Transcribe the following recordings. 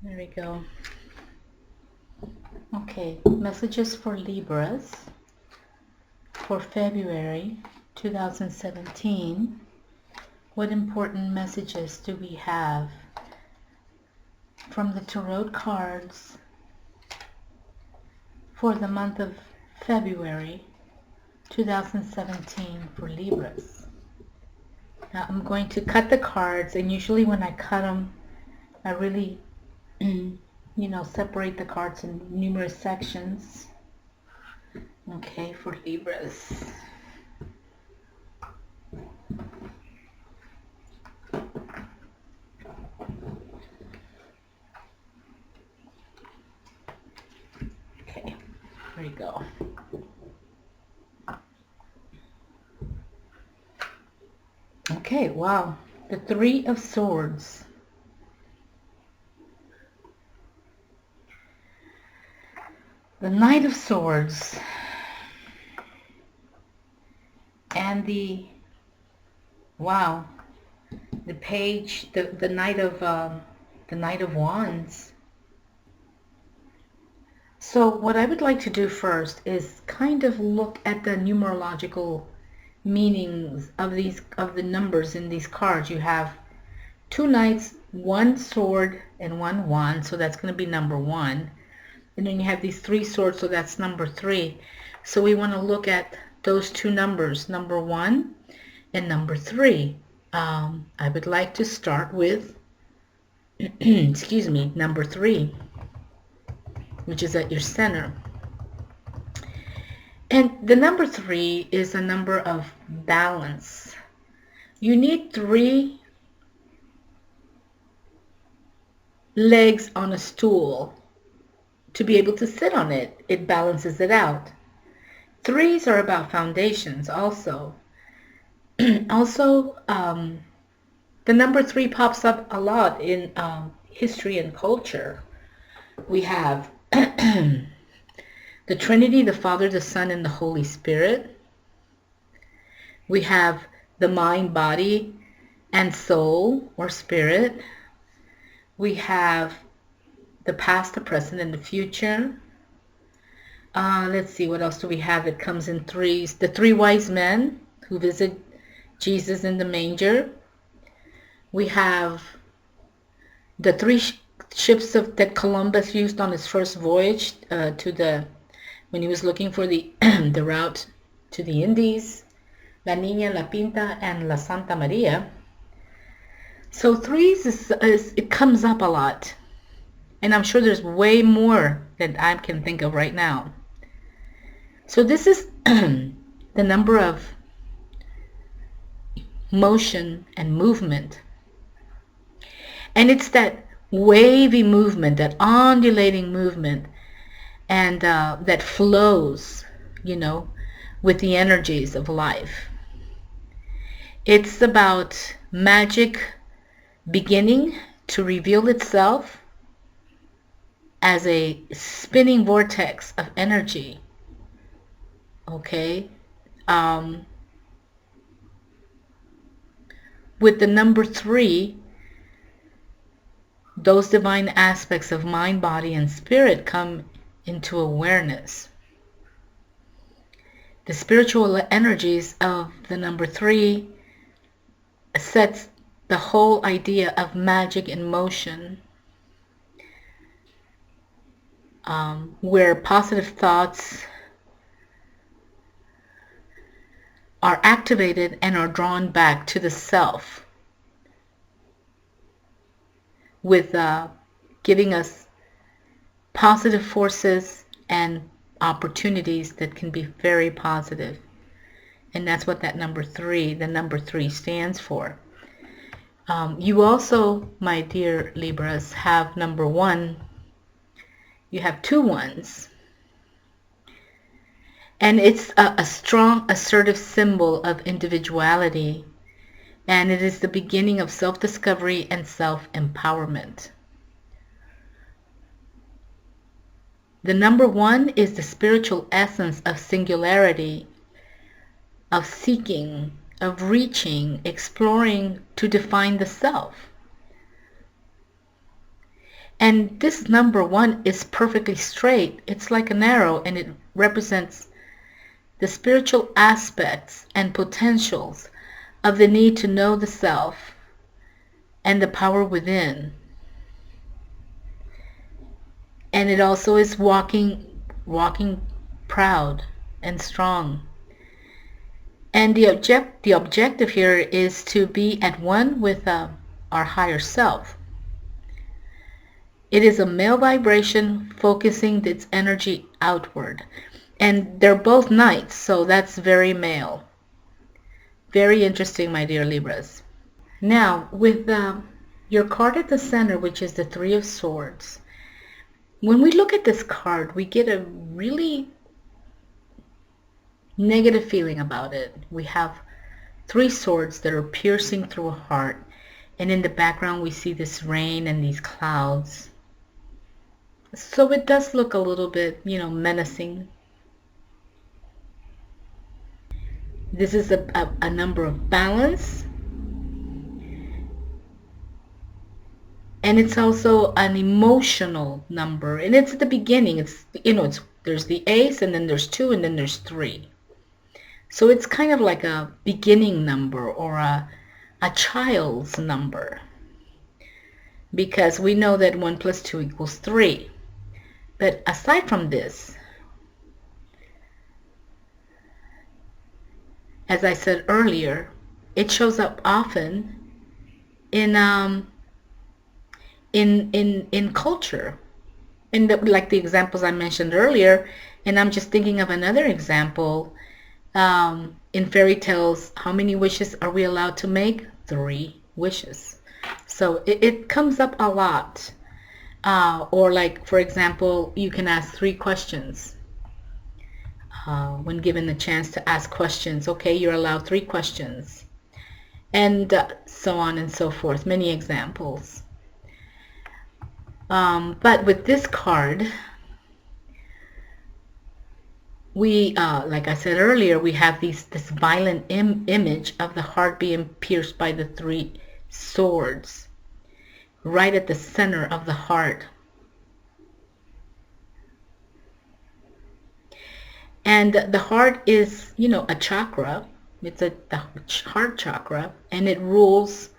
There we go. Okay, messages for Libras for February 2017. What important messages do we have from the Tarot cards for the month of February 2017 for Libras? Now I'm going to cut the cards, and usually when I cut them, I really separate the cards in numerous sections. Okay, for Libras. Okay, here we go. Okay, wow. The Three of Swords. The Knight of Swords. And the page, the Knight of Wands. So what I would like to do first is kind of look at the numerological meanings of the numbers in these cards. You have two knights, one sword, and one wand, so that's going to be number 1. And then you have these 3 swords, so that's number 3. So we want to look at those two numbers, number 1 and number 3. I would like to start with excuse me, number 3, which is at your center. And the number 3 is a number of balance. You need 3 legs on a stool to be able to sit on it. It balances it out. 3s are about foundations also. Also, the number 3 pops up a lot in history and culture. We have the Trinity, the Father, the Son, and the Holy Spirit. We have the mind, body, and soul, or spirit. We have the past, the present, and the future. Let's see, what else do we have that comes in 3s? The 3 wise men who visit Jesus in the manger. We have the 3 ships that Columbus used on his first voyage when he was looking for the the route to the Indies. La Niña, La Pinta, and La Santa Maria. So 3s it comes up a lot. And I'm sure there's way more that I can think of right now. So this is the number of motion and movement. And it's that wavy movement, that undulating movement, and that flows, with the energies of life. It's about magic beginning to reveal itself as a spinning vortex of energy. Okay? With the number 3, those divine aspects of mind, body, and spirit come into awareness. The spiritual energies of the number 3 sets the whole idea of magic in motion, where positive thoughts are activated and are drawn back to the self, with giving us positive forces and opportunities that can be very positive. And that's what that number 3, the number 3 stands for. You also, my dear Libras, have number 1. You have 2 ones. And it's a strong, assertive symbol of individuality. And it is the beginning of self-discovery and self-empowerment. The number 1 is the spiritual essence of singularity, of seeking, of reaching, exploring to define the self. And this number 1 is perfectly straight. It's like an arrow, and it represents the spiritual aspects and potentials of the need to know the self and the power within. And it also is walking proud and strong. And the objective here is to be at one with our higher self. It is a male vibration focusing its energy outward. And they're both knights, so that's very male. Very interesting, my dear Libras. Now, with your card at the center, which is the Three of Swords, when we look at this card, we get a really negative feeling about it. We have 3 swords that are piercing through a heart, and in the background we see this rain and these clouds. So it does look a little bit, menacing. This is a number of balance, and it's also an emotional number, and it's at the beginning. It's there's the ace, and then there's 2, and then there's 3. So it's kind of like a beginning number, or a child's number, because we know that 1 plus 2 equals 3. But aside from this, as I said earlier, it shows up often in culture, like the examples I mentioned earlier. And I'm just thinking of another example. In fairy tales, how many wishes are we allowed to make? 3 wishes. So it comes up a lot. Or like, for example, you can ask 3 questions. When given the chance to ask questions, okay, you're allowed 3 questions. And so on and so forth. Many examples. But with this card, we, like I said earlier, we have this violent image of the heart being pierced by the 3 swords right at the center of the heart. And the heart is, a chakra. It's the heart chakra, and it rules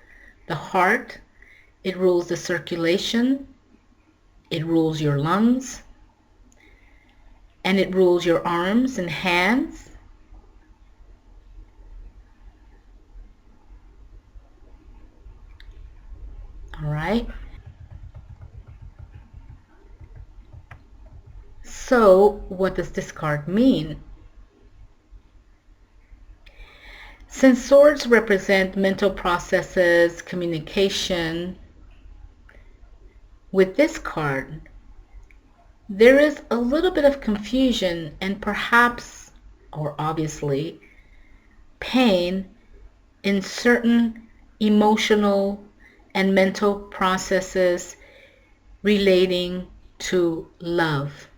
the heart. It rules the circulation. It rules your lungs. And it rules your arms and hands. All right. So what does this card mean? Since swords represent mental processes, communication, with this card, there is a little bit of confusion and perhaps, or obviously, pain in certain emotional and mental processes relating to love.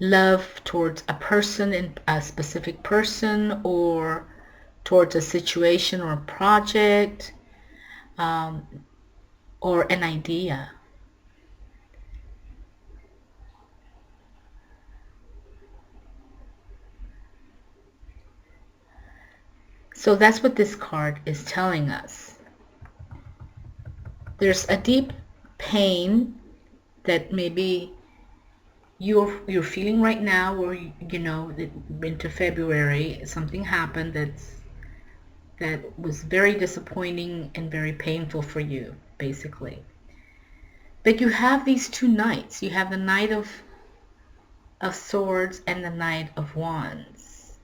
Love towards a person, a specific person, or towards a situation or a project, or an idea. So that's what this card is telling us. There's a deep pain that maybe you're feeling right now, or into February something happened that was very disappointing and very painful for you, basically. But you have these 2 knights. You have the Knight of Swords and the Knight of Wands.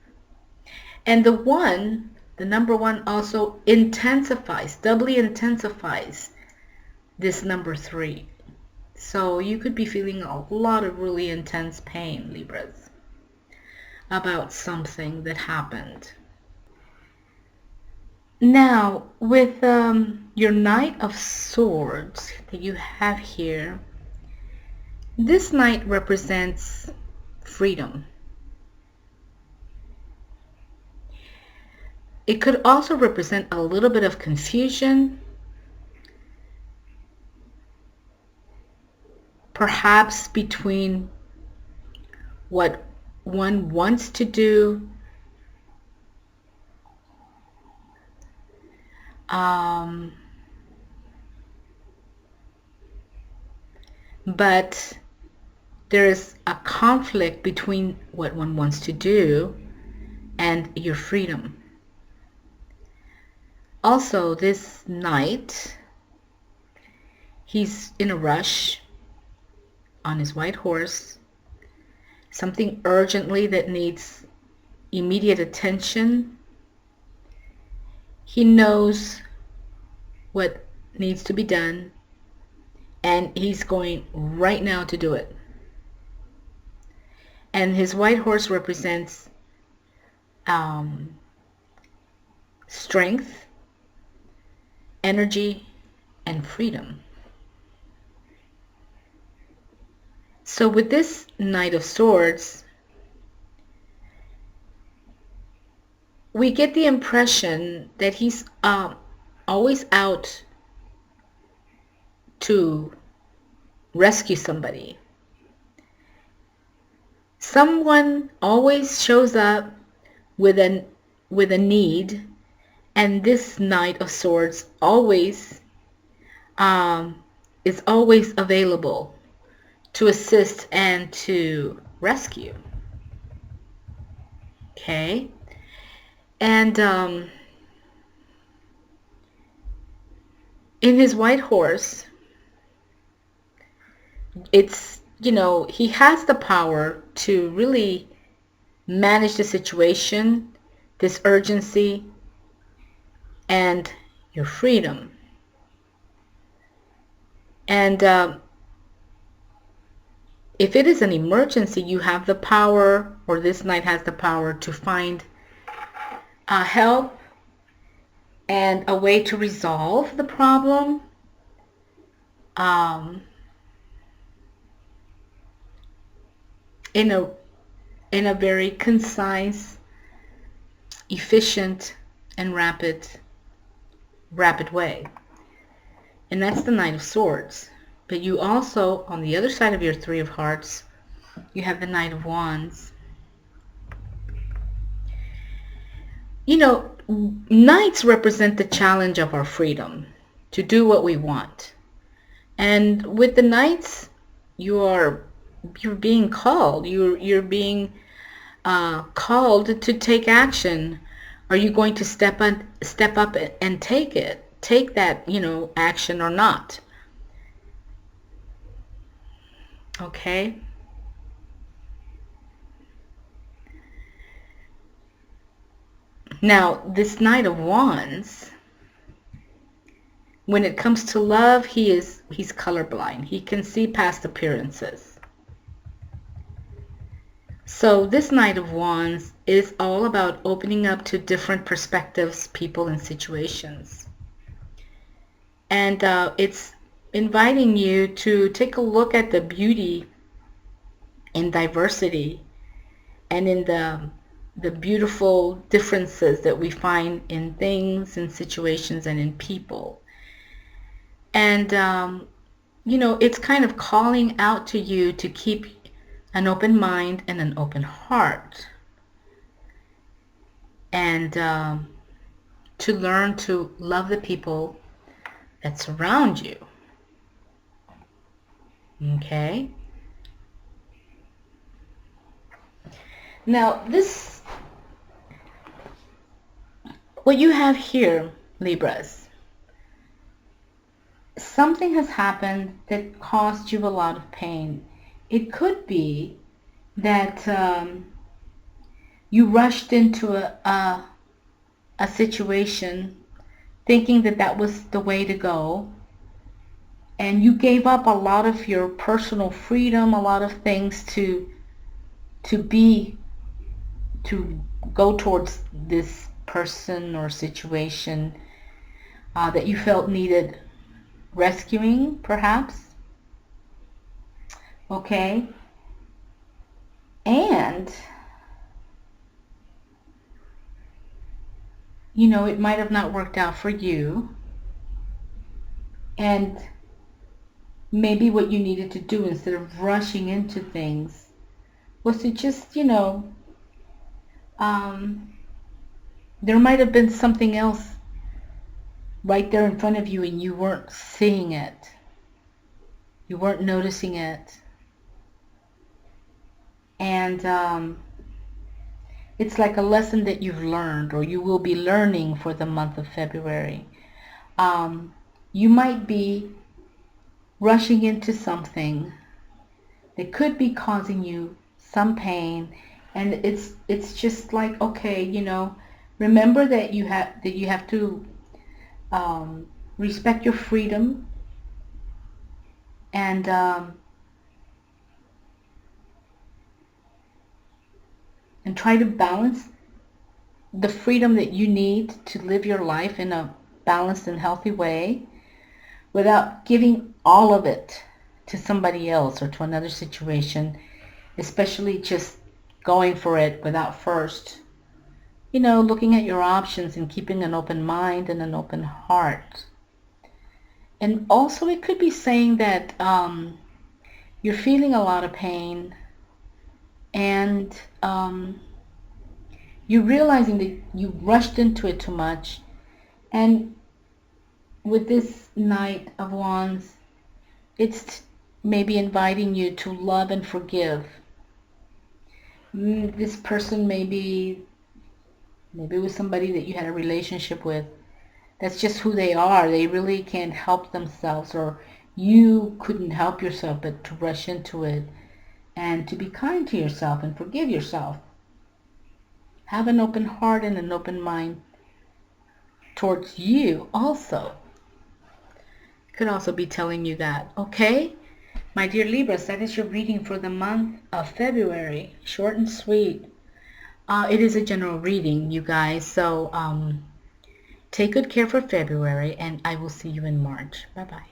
And the number 1 also doubly intensifies this number 3. So you could be feeling a lot of really intense pain, Libras, about something that happened. Now, with your Knight of Swords that you have here, this knight represents freedom. It could also represent a little bit of confusion, perhaps between what one wants to do, but there's a conflict between what one wants to do and your freedom. Also, this knight, he's in a rush on his white horse, something urgently that needs immediate attention. He knows what needs to be done, and he's going right now to do it. And his white horse represents strength, energy, and freedom. So with this Knight of Swords, we get the impression that he's always out to rescue somebody. Someone always shows up with a need, and this Knight of Swords always is always available to assist and to rescue. Okay, and in his white horse, it's, you know, he has the power to really manage the situation, this urgency, and your freedom. And if it is an emergency, you have the power, or this knight has the power, to find help and a way to resolve the problem. In a very concise, efficient, and rapid way. And that's the Knight of Swords. But you also, on the other side of your Three of Hearts, you have the Knight of Wands. You know, knights represent the challenge of our freedom to do what we want. And with the knights, you're being called. You're being called to take action. Are you going to step up and take that, you know, action or not? Okay. Now, this Knight of Wands, when it comes to love, he's colorblind. He can see past appearances. So this Knight of Wands is all about opening up to different perspectives, people, and situations. And it's inviting you to take a look at the beauty in diversity and in the beautiful differences that we find in things, in situations, and in people. And, you know, it's kind of calling out to you to keep an open mind and an open heart. And to learn to love the people that surround you. Okay? Now, what you have here, Libras, something has happened that caused you a lot of pain. It could be that you rushed into a situation thinking that that was the way to go, and you gave up a lot of your personal freedom, a lot of things to go towards this person or situation that you felt needed rescuing, perhaps. Okay? And, you know, it might have not worked out for you. And maybe what you needed to do instead of rushing into things was to just, um, there might have been something else right there in front of you and you weren't seeing it. You weren't noticing it. And it's like a lesson that you've learned or you will be learning for the month of February. You might be rushing into something that could be causing you some pain, and it's just like, okay, remember that you have to respect your freedom, and try to balance the freedom that you need to live your life in a balanced and healthy way without giving all of it to somebody else or to another situation, especially just going for it without first, looking at your options and keeping an open mind and an open heart. And also it could be saying that you're feeling a lot of pain, and you're realizing that you rushed into it too much. And with this Knight of Wands, it's maybe inviting you to love and forgive. This person maybe it was somebody that you had a relationship with. That's just who they are. They really can't help themselves, or you couldn't help yourself but to rush into it. And to be kind to yourself and forgive yourself. Have an open heart and an open mind towards you also. Could also be telling you that. Okay, my dear Libras, that is your reading for the month of February. Short and sweet. It is a general reading, you guys. So take good care for February, and I will see you in March. Bye-bye.